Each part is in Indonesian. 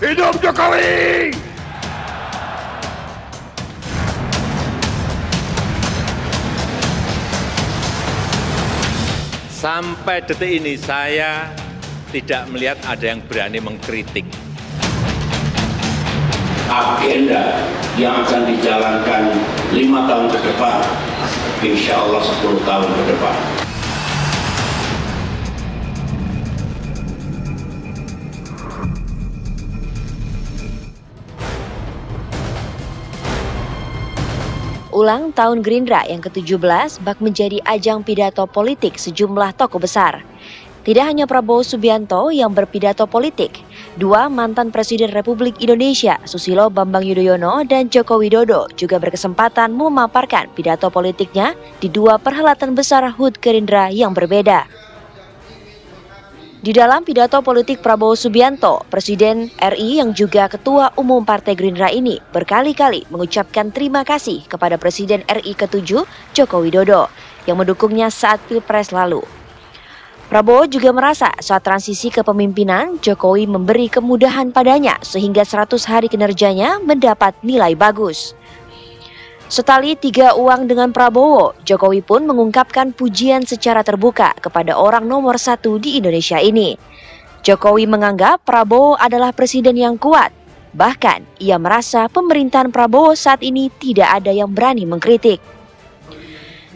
Hidup Jokowi! Sampai detik ini saya tidak melihat ada yang berani mengkritik. Agenda yang akan dijalankan 5 tahun ke depan, insya Allah 10 tahun ke depan. Ulang tahun Gerindra yang ke-17 bak menjadi ajang pidato politik sejumlah tokoh besar. Tidak hanya Prabowo Subianto yang berpidato politik, dua mantan Presiden Republik Indonesia, Susilo Bambang Yudhoyono dan Joko Widodo juga berkesempatan memaparkan pidato politiknya di dua perhelatan besar HUT Gerindra yang berbeda. Di dalam pidato politik Prabowo Subianto, Presiden RI yang juga Ketua Umum Partai Gerindra ini berkali-kali mengucapkan terima kasih kepada Presiden RI ke-7 Joko Widodo yang mendukungnya saat Pilpres lalu. Prabowo juga merasa saat transisi kepemimpinan, Jokowi memberi kemudahan padanya sehingga 100 hari kinerjanya mendapat nilai bagus. Setali 3 uang dengan Prabowo, Jokowi pun mengungkapkan pujian secara terbuka kepada orang nomor 1 di Indonesia ini. Jokowi menganggap Prabowo adalah presiden yang kuat. Bahkan, ia merasa pemerintahan Prabowo saat ini tidak ada yang berani mengkritik.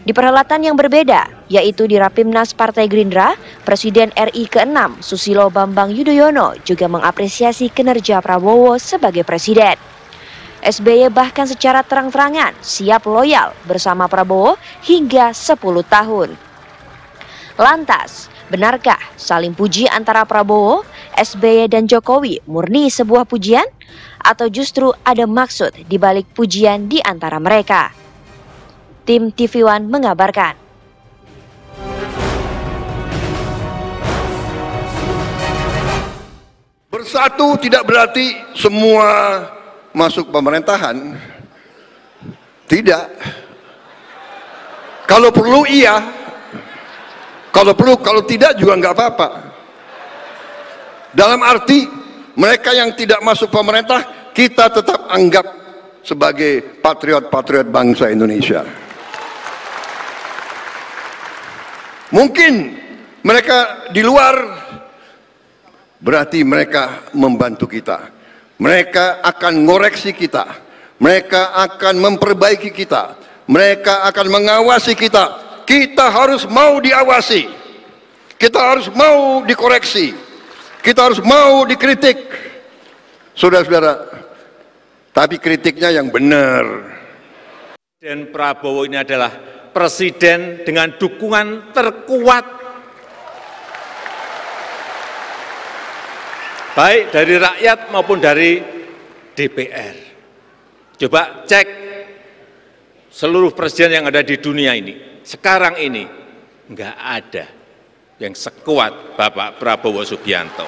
Di perhelatan yang berbeda, yaitu di Rapimnas Partai Gerindra, Presiden RI ke-6 Susilo Bambang Yudhoyono juga mengapresiasi kinerja Prabowo sebagai presiden. SBY bahkan secara terang-terangan siap loyal bersama Prabowo hingga 10 tahun. Lantas, benarkah saling puji antara Prabowo, SBY dan Jokowi murni sebuah pujian? Atau justru ada maksud di balik pujian di antara mereka? Tim TV One mengabarkan. Bersatu tidak berarti semua masuk pemerintahan. Tidak. Kalau perlu iya. Kalau perlu, kalau tidak juga nggak apa-apa. Dalam arti mereka yang tidak masuk pemerintah kita tetap anggap sebagai patriot-patriot bangsa Indonesia. Mungkin mereka di luar berarti mereka membantu kita. Mereka akan ngoreksi kita. Mereka akan memperbaiki kita. Mereka akan mengawasi kita. Kita harus mau diawasi. Kita harus mau dikoreksi. Kita harus mau dikritik. Saudara-saudara, tapi kritiknya yang benar. Dan Prabowo ini adalah presiden dengan dukungan terkuat, baik dari rakyat maupun dari DPR. Coba cek seluruh presiden yang ada di dunia ini. Sekarang ini nggak ada yang sekuat Bapak Prabowo Subianto.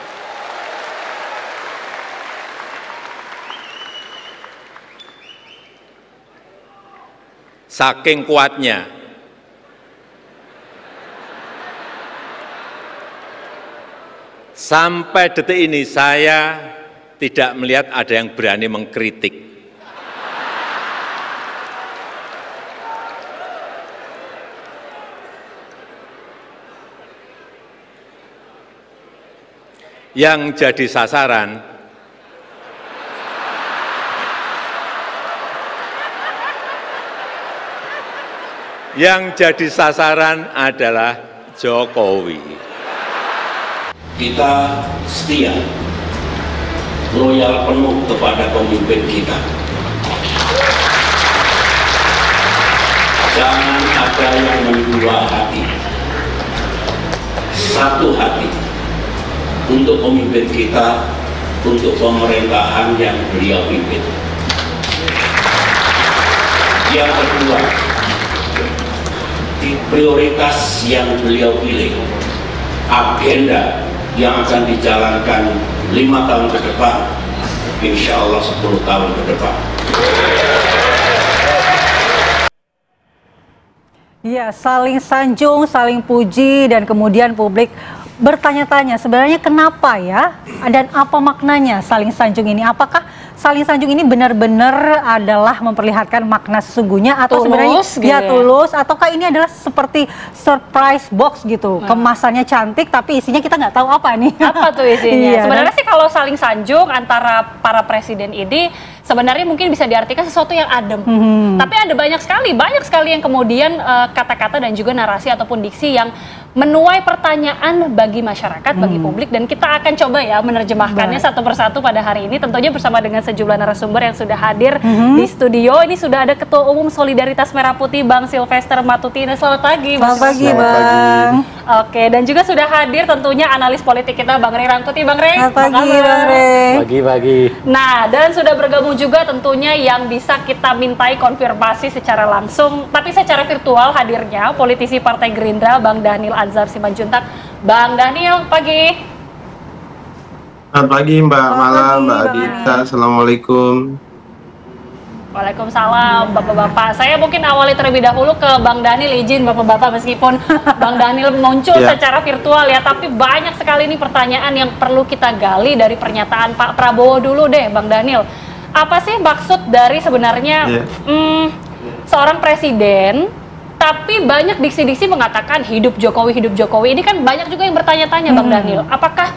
Saking kuatnya, sampai detik ini saya tidak melihat ada yang berani mengkritik. Yang jadi sasaran adalah Jokowi. Kita setia, loyal penuh kepada pemimpin kita. Jangan ada yang mendua hati. Satu hati untuk pemimpin kita, untuk pemerintahan yang beliau pimpin. Yang kedua, prioritas yang beliau pilih, agenda yang akan dijalankan 5 tahun ke depan, insya Allah 10 tahun ke depan. Ya, saling sanjung, saling puji, dan kemudian publik bertanya-tanya sebenarnya kenapa ya dan apa maknanya saling sanjung ini? Apakah saling sanjung ini benar-benar adalah memperlihatkan makna sesungguhnya atau sebenarnya dia tulus, ataukah ini adalah seperti surprise box gitu, kemasannya cantik tapi isinya kita nggak tahu apa nih? Apa tuh isinya? Sebenarnya sih kalau saling sanjung antara para presiden ini sebenarnya mungkin bisa diartikan sesuatu yang adem. Tapi ada banyak sekali yang kemudian kata-kata dan juga narasi ataupun diksi yang menuai pertanyaan bagi masyarakat, bagi publik, dan kita akan coba ya menerjemahkannya satu persatu pada hari ini, tentunya bersama dengan sejumlah narasumber yang sudah hadir di studio. Ini sudah ada Ketua Umum Solidaritas Merah Putih Bang Silvester Matutina. Selamat pagi, Bang. Selamat pagi, Bang. Oke, dan juga sudah hadir tentunya analis politik kita Bang Rey Rangkuti. Bang Rey, selamat pagi, Bang Rey. Pagi. Nah, dan sudah bergabung juga tentunya yang bisa kita mintai konfirmasi secara langsung, tapi secara virtual hadirnya politisi Partai Gerindra Bang Dhanil Anzar Simanjuntak. Bang Dhanil, pagi. Selamat pagi Mbak Mala, Mbak Adita. Assalamualaikum. Waalaikumsalam Bapak-Bapak. Saya mungkin awali terlebih dahulu ke Bang Dhanil, izin Bapak-Bapak, meskipun Bang Dhanil muncul secara virtual ya, tapi banyak sekali nih pertanyaan yang perlu kita gali dari pernyataan Pak Prabowo dulu deh, Bang Dhanil. Apa sih maksud dari sebenarnya seorang presiden, tapi banyak diksi-diksi mengatakan hidup Jokowi. Ini kan banyak juga yang bertanya-tanya, Bang Dhanil. Apakah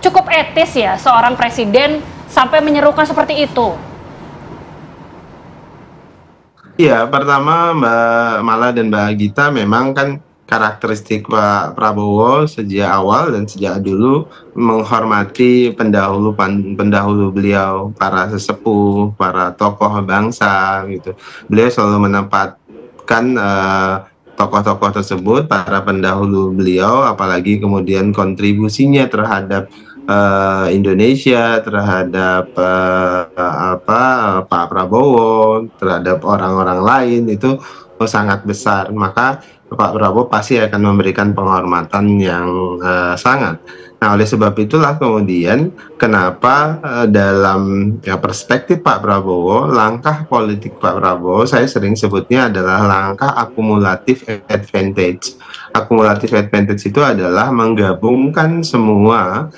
cukup etis ya seorang presiden sampai menyerukan seperti itu? Iya, pertama Mbak Mala dan Mbak Gita, memang kan karakteristik Pak Prabowo sejak awal dan sejak dulu menghormati pendahulu beliau, para sesepuh, para tokoh bangsa gitu. Beliau selalu menempatkan tokoh-tokoh tersebut, para pendahulu beliau, apalagi kemudian kontribusinya terhadap Indonesia, terhadap Pak Prabowo, terhadap orang-orang lain itu sangat besar. Maka Pak Prabowo pasti akan memberikan penghormatan yang sangat. Nah, oleh sebab itulah kemudian kenapa dalam perspektif Pak Prabowo, langkah politik Pak Prabowo saya sering sebutnya adalah langkah akumulatif advantage. Akumulatif advantage itu adalah menggabungkan semua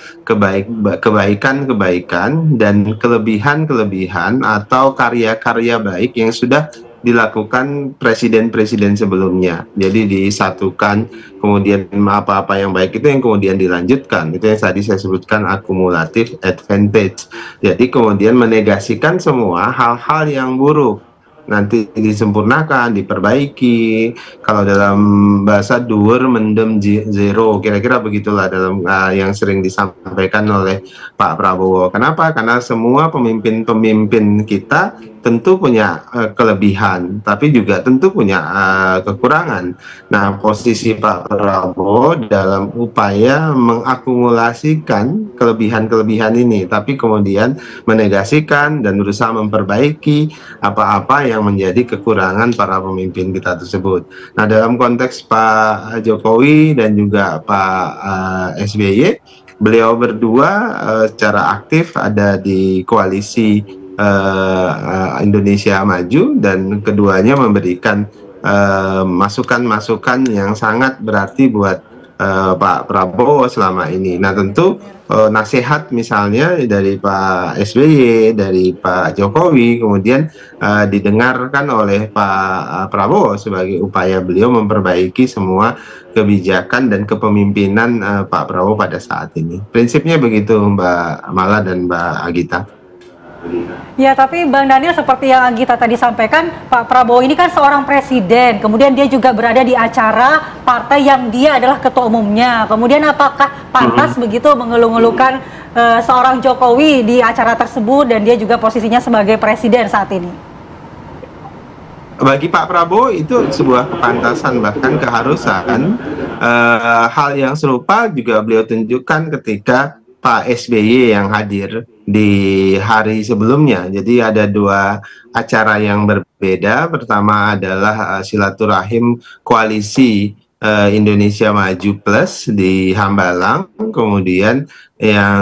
kebaikan-kebaikan dan kelebihan-kelebihan atau karya-karya baik yang sudah dilakukan presiden-presiden sebelumnya. Jadi disatukan, kemudian apa-apa yang baik itu yang kemudian dilanjutkan. Itu yang tadi saya sebutkan akumulatif advantage. Jadi kemudian menegasikan semua hal-hal yang buruk, nanti disempurnakan, diperbaiki. Kalau dalam bahasa duer mendem zero, kira-kira begitulah dalam yang sering disampaikan oleh Pak Prabowo. Kenapa? Karena semua pemimpin-pemimpin kita tentu punya kelebihan, tapi juga tentu punya kekurangan. Nah, posisi Pak Prabowo dalam upaya mengakumulasikan kelebihan-kelebihan ini, tapi kemudian menegasikan dan berusaha memperbaiki apa-apa yang menjadi kekurangan para pemimpin kita tersebut. Nah, dalam konteks Pak Jokowi dan juga Pak SBY, beliau berdua secara aktif ada di koalisi Indonesia Maju, dan keduanya memberikan masukan-masukan yang sangat berarti buat Pak Prabowo selama ini. Nah, tentu nasihat misalnya dari Pak SBY, dari Pak Jokowi kemudian didengarkan oleh Pak Prabowo sebagai upaya beliau memperbaiki semua kebijakan dan kepemimpinan Pak Prabowo pada saat ini. Prinsipnya begitu, Mbak Mala dan Mbak Agita. Ya, tapi Bang Dhanil, seperti yang Agita tadi sampaikan, Pak Prabowo ini kan seorang presiden, kemudian dia juga berada di acara partai yang dia adalah ketua umumnya. Kemudian apakah pantas begitu mengeluh-ngeluhkan seorang Jokowi di acara tersebut, dan dia juga posisinya sebagai presiden saat ini? Bagi Pak Prabowo itu sebuah kepantasan, bahkan keharusan. Hal yang serupa juga beliau tunjukkan ketika Pak SBY yang hadir di hari sebelumnya. Jadi ada dua acara yang berbeda. Pertama adalah silaturahim koalisi Indonesia Maju Plus di Hambalang. Kemudian yang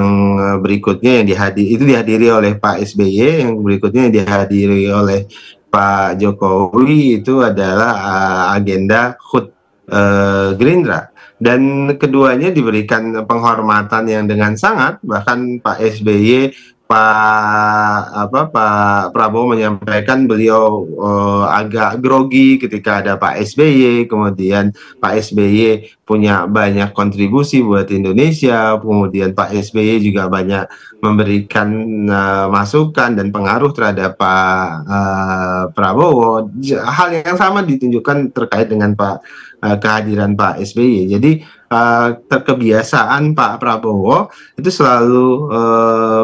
berikutnya yang dihadiri oleh Pak SBY, yang berikutnya yang dihadiri oleh Pak Jokowi itu adalah agenda HUT Gerindra. dan keduanya diberikan penghormatan yang dengan sangat. Bahkan Pak SBY, Pak Prabowo menyampaikan beliau agak grogi ketika ada Pak SBY, kemudian Pak SBY punya banyak kontribusi buat Indonesia, kemudian Pak SBY juga banyak memberikan masukan dan pengaruh terhadap Pak Prabowo. Hal yang sama ditunjukkan terkait dengan kehadiran Pak SBY. Jadi kebiasaan Pak Prabowo itu selalu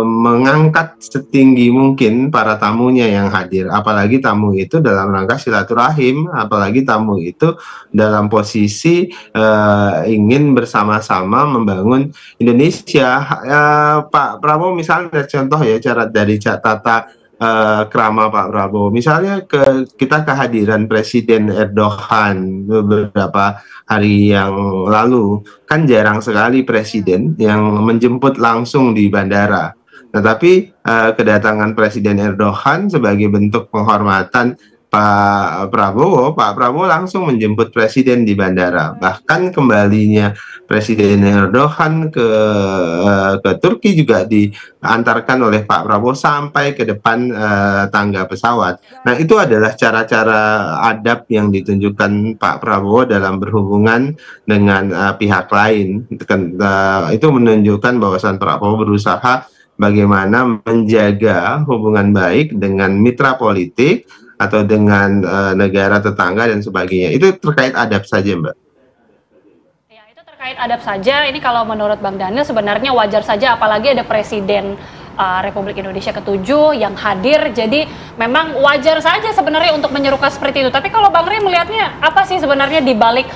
mengangkat setinggi mungkin para tamunya yang hadir, apalagi tamu itu dalam rangka silaturahim, apalagi tamu itu dalam posisi ingin bersama-sama membangun Indonesia. Pak Prabowo misalnya contoh ya, cara dari tata krama Pak Prabowo. Misalnya kita kehadiran Presiden Erdogan beberapa hari yang lalu, kan jarang sekali presiden yang menjemput langsung di bandara. Tetapi kedatangan Presiden Erdogan sebagai bentuk penghormatan Pak Prabowo langsung menjemput presiden di bandara. Bahkan kembalinya Presiden Erdogan ke Turki juga diantarkan oleh Pak Prabowo sampai ke depan tangga pesawat. Nah, itu adalah cara-cara adab yang ditunjukkan Pak Prabowo dalam berhubungan dengan pihak lain. Itu menunjukkan bahwasan Pak Prabowo berusaha bagaimana menjaga hubungan baik dengan mitra politik atau dengan negara tetangga dan sebagainya. Itu terkait adab saja, Mbak. Ya, itu terkait adab saja. Ini kalau menurut Bang Daniel sebenarnya wajar saja, apalagi ada Presiden Republik Indonesia ke-7 yang hadir. Jadi memang wajar saja sebenarnya untuk menyerukan seperti itu. Tapi kalau Bang Ray melihatnya apa sih sebenarnya di balik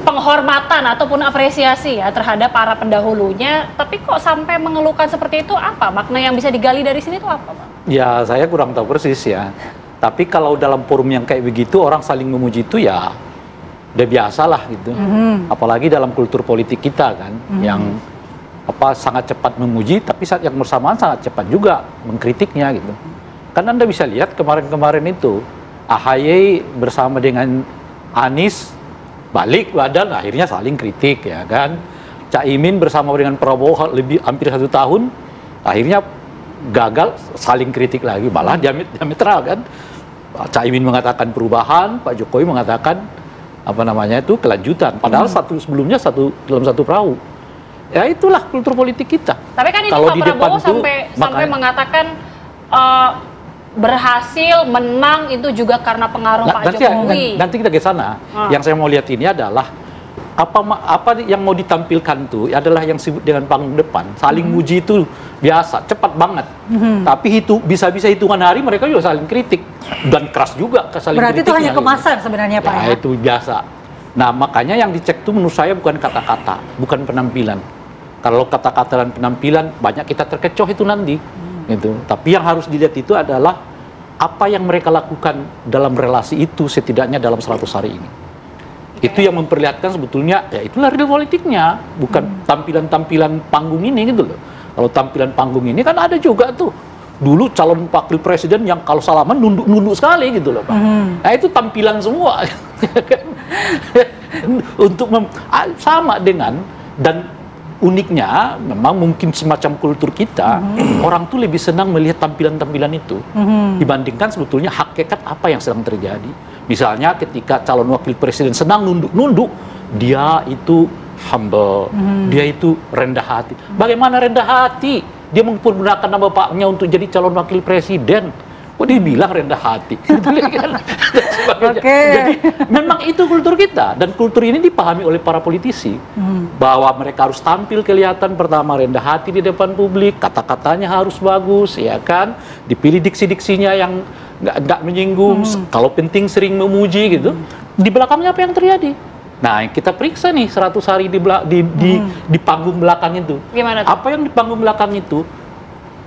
penghormatan ataupun apresiasi ya terhadap para pendahulunya, tapi kok sampai mengeluhkan seperti itu? Apa makna yang bisa digali dari sini itu apa, Bang? Ya, saya kurang tahu persis ya. Tapi kalau dalam forum yang kayak begitu orang saling memuji itu ya udah biasa lah gitu. Apalagi dalam kultur politik kita kan, yang sangat cepat memuji, tapi saat yang bersamaan sangat cepat juga mengkritiknya gitu. Kan Anda bisa lihat kemarin-kemarin itu AHY bersama dengan Anies balik badan, akhirnya saling kritik ya kan. Caimin bersama dengan Prabowo hampir 1 tahun, akhirnya gagal, saling kritik lagi, malah diametral kan. Caimin mengatakan perubahan, Pak Jokowi mengatakan kelanjutan. Padahal sebelumnya dalam satu perahu. Ya itulah kultur politik kita. Tapi kan ini kalau Pak Prabowo sampai mengatakan berhasil menang itu juga karena pengaruh Pak Jokowi. Nanti kita ke sana. Yang saya mau lihat ini adalah apa yang mau ditampilkan tuh adalah yang disebut dengan panggung depan. Saling muji itu biasa, cepat banget. Tapi bisa-bisa hitungan hari mereka juga saling kritik dan keras juga saling kritiknya. Berarti itu hanya kemasan sebenarnya Pak ya? Itu biasa. Nah, makanya yang dicek tuh menurut saya bukan kata-kata, bukan penampilan. Kalau kata-kata dan penampilan banyak kita terkecoh itu nanti. Gitu. Tapi yang harus dilihat itu adalah apa yang mereka lakukan dalam relasi itu setidaknya dalam 100 hari ini. Itu yang memperlihatkan sebetulnya ya itulah real politiknya, bukan tampilan-tampilan panggung ini gitu loh. Kalau tampilan panggung ini kan ada juga tuh dulu calon wakil presiden yang kalau salaman nunduk sekali gitu loh Pak. Nah itu tampilan semua. Untuk sama dengan, dan uniknya memang mungkin semacam kultur kita, orang tuh lebih senang melihat tampilan-tampilan itu dibandingkan sebetulnya hakikat apa yang sedang terjadi. Misalnya ketika calon wakil presiden senang nunduk, dia itu humble, dia itu rendah hati. Bagaimana rendah hati? Dia mempergunakan nama Paknya untuk jadi calon wakil presiden. Kok dia bilang rendah hati? Jadi memang itu kultur kita, dan kultur ini dipahami oleh para politisi bahwa mereka harus tampil kelihatan pertama rendah hati di depan publik, kata-katanya harus bagus, ya kan? Dipilih diksi-diksinya yang nggak menyinggung, kalau penting sering memuji gitu. Di belakangnya apa yang terjadi? Nah, kita periksa nih 100 hari di panggung belakang itu. Gimana tuh? Apa yang di panggung belakang itu?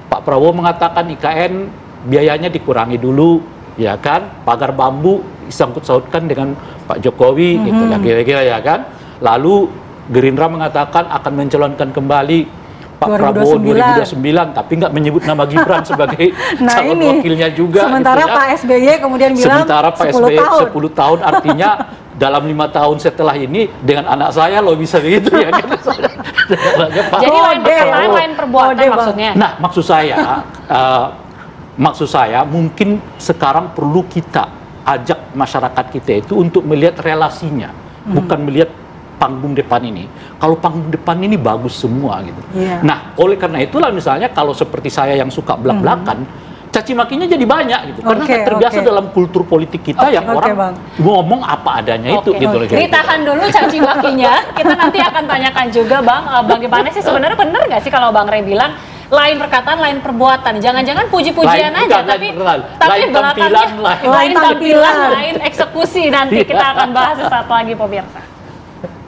Pak Prabowo mengatakan IKN biayanya dikurangi dulu, ya kan? Pagar bambu disangkut-sautkan dengan Pak Jokowi, gitu lah kira-kira ya kan? Lalu Gerindra mengatakan akan mencalonkan kembali Pak Prabowo 2029, tapi nggak menyebut nama Gibran sebagai calon wakilnya juga. Sementara gitu ya. Pak SBY kemudian bilang sementara Pak 10 SBY tahun. 10 tahun artinya dalam 5 tahun setelah ini dengan anak saya lo bisa begitu ya. Jadi lain perbuatan maksudnya. Nah, maksud saya mungkin sekarang perlu kita ajak masyarakat kita itu untuk melihat relasinya, bukan melihat panggung depan ini. Kalau panggung depan ini bagus semua gitu. Nah, oleh karena itulah misalnya kalau seperti saya yang suka belak-belakan, caci makinya jadi banyak gitu. Karena terbiasa dalam kultur politik kita yang orang ngomong apa adanya itu gitu. Ditahan dulu caci makinya. Kita nanti akan tanyakan juga Bang, bagaimana sih sebenarnya benar nggak sih kalau Bang Rey bilang lain perkataan, lain perbuatan. Jangan-jangan puji-pujian aja, tapi belakangnya lain tampilan, lain eksekusi. Nanti kita akan bahas sesaat lagi pemirsa.